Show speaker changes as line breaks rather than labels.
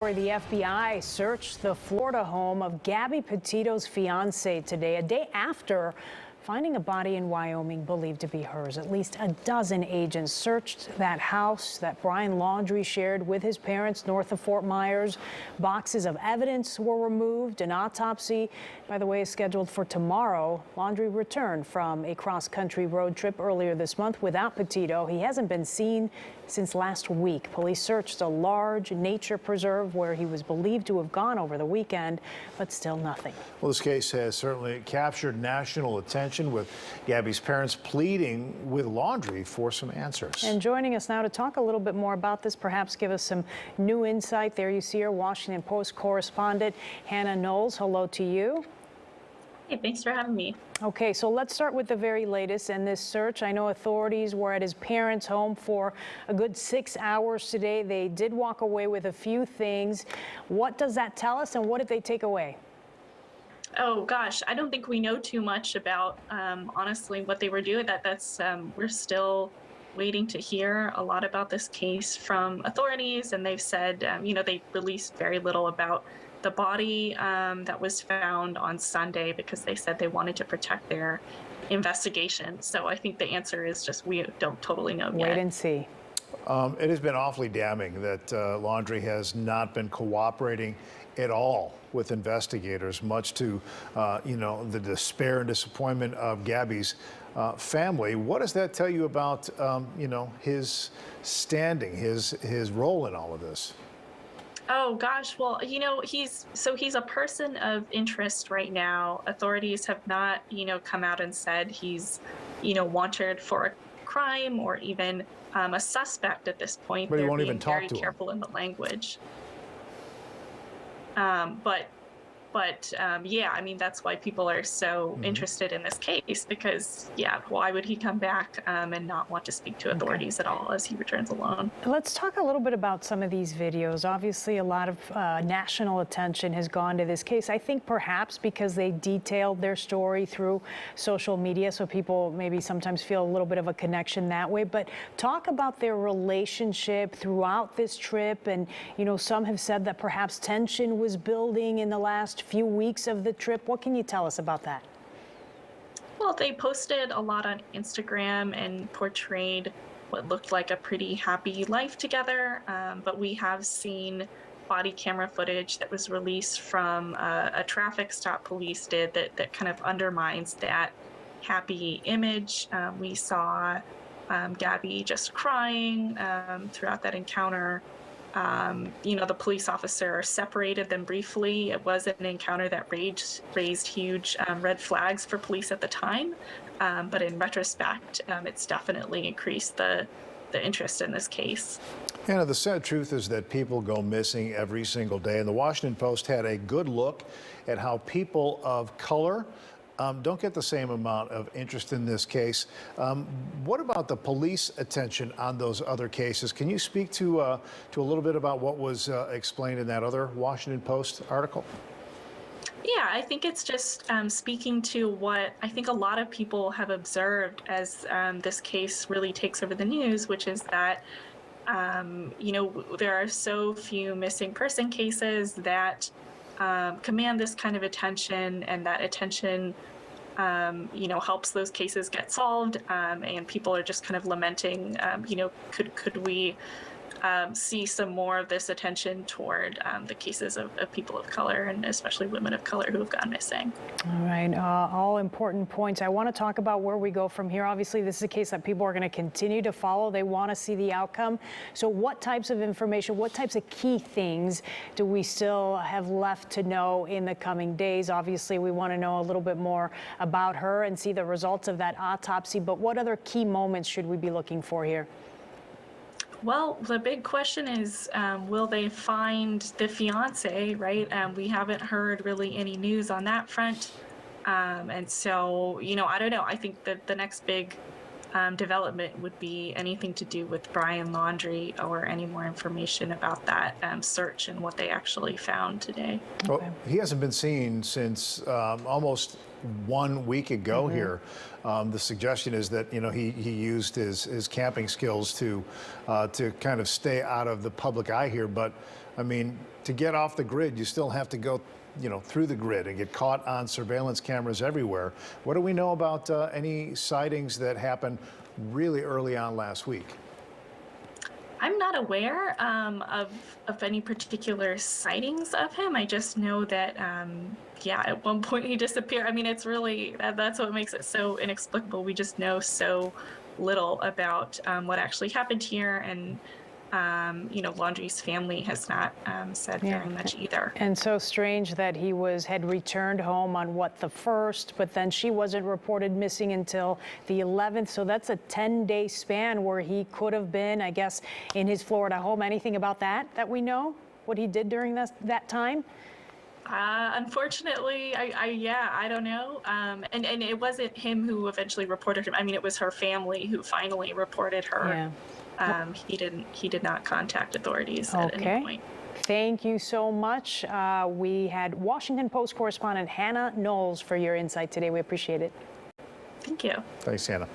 The FBI searched the Florida home of Gabby Petito's fiance today, a day after finding a body in Wyoming believed to be hers. At least a dozen agents searched that house that Brian Laundrie shared with his parents north of Fort Myers. Boxes of evidence were removed. An autopsy, by the way, is scheduled for tomorrow. Laundrie returned from a cross-country road trip earlier this month without Petito. He hasn't been seen since last week. Police searched a large nature preserve where he was believed to have gone over the weekend, but still nothing.
Well, this case has certainly captured national attention, with Gabby's parents pleading with Laundrie for some answers.
And joining us now to talk a little bit more about this, perhaps give us some new insight. There you see her, Washington Post correspondent Hannah Knowles. Hello to you.
Hey, thanks for having me.
Okay, so let's start with the very latest in this search. I know authorities were at his parents' home for a good 6 hours today. They did walk away with a few things. What does that tell us, and what did they take away?
Oh gosh, I don't think we know too much about, honestly, what they were doing. We're still waiting to hear a lot about this case from authorities, and they've said, they released very little about the body that was found on Sunday because they said they wanted to protect their investigation. So I think the answer is just we don't totally know yet.
Wait and see.
It has been awfully damning that Laundrie has not been cooperating at all with investigators, much to, the despair and disappointment of Gabby's family. What does that tell you about, his standing, his role in all of this?
Oh gosh, well, he's a person of interest right now. Authorities have not, come out and said he's, wanted for a crime or even a suspect at this point.
But he
They're
won't
being
even talk
very
to him.
careful in the language. Yeah, I mean, that's why people are so interested in this case, because, yeah, why would he come back and not want to speak to authorities at all as he returns alone?
Let's talk a little bit about some of these videos. Obviously, a lot of national attention has gone to this case. I think perhaps because they detailed their story through social media, so people maybe sometimes feel a little bit of a connection that way. But talk about their relationship throughout this trip. And, some have said that perhaps tension was building in the last few weeks of the trip. What can you tell us about that?
Well, they posted a lot on Instagram and portrayed what looked like a pretty happy life together, but we have seen body camera footage that was released from a traffic stop police did that kind of undermines that happy image. We saw Gabby just crying throughout that encounter. The police officer separated them briefly. It was an encounter that raised huge red flags for police at the time. But in retrospect, it's definitely increased the interest in this case.
Hannah, the sad truth is that people go missing every single day. And the Washington Post had a good look at how people of color don't get the same amount of interest in this case. What about the police attention on those other cases? Can you speak to a little bit about what was explained in that other Washington Post article?
Yeah, I think it's just speaking to what I think a lot of people have observed as this case really takes over the news, which is that, there are so few missing person cases that command this kind of attention, and that attention helps those cases get solved, and people are just kind of lamenting, could we see some more of this attention toward the cases of people of color, and especially women of color who have gone missing.
All right, all important points. I want to talk about where we go from here. Obviously, this is a case that people are going to continue to follow. They want to see the outcome. So what types of information, what types of key things do we still have left to know in the coming days? Obviously, we want to know a little bit more about her and see the results of that autopsy, but what other key moments should we be looking for here?
Well, the big question is, will they find the fiance, right? We haven't heard really any news on that front. And so, I don't know. I think that the next big development would be anything to do with Brian Laundrie, or any more information about that search and what they actually found today.
Well, he hasn't been seen since almost 1 week ago here. The suggestion is that, you know, he used his camping skills to kind of stay out of the public eye here. But I mean, to get off the grid, you still have to go, you know, through the grid and get caught on surveillance cameras everywhere. What do we know about any sightings that happened really early on last week?
I'm not aware of any particular sightings of him. I just know that, yeah, at one point he disappeared. I mean, it's really, that's what makes it so inexplicable. We just know so little about what actually happened here. And, you know, Laundrie's family has not said very much either.
And so strange that he had returned home on the 1st, but then she wasn't reported missing until the 11th. So that's a 10-day span where he could have been, I guess, in his Florida home. Anything about that we know? What he did during that time?
Unfortunately, I don't know. And it wasn't him who eventually reported him. I mean, it was her family who finally reported her.
Yeah.
He did not contact authorities at any point.
Thank you so much. We had Washington Post correspondent Hannah Knowles for your insight today. We appreciate it.
Thank you.
Thanks, Hannah.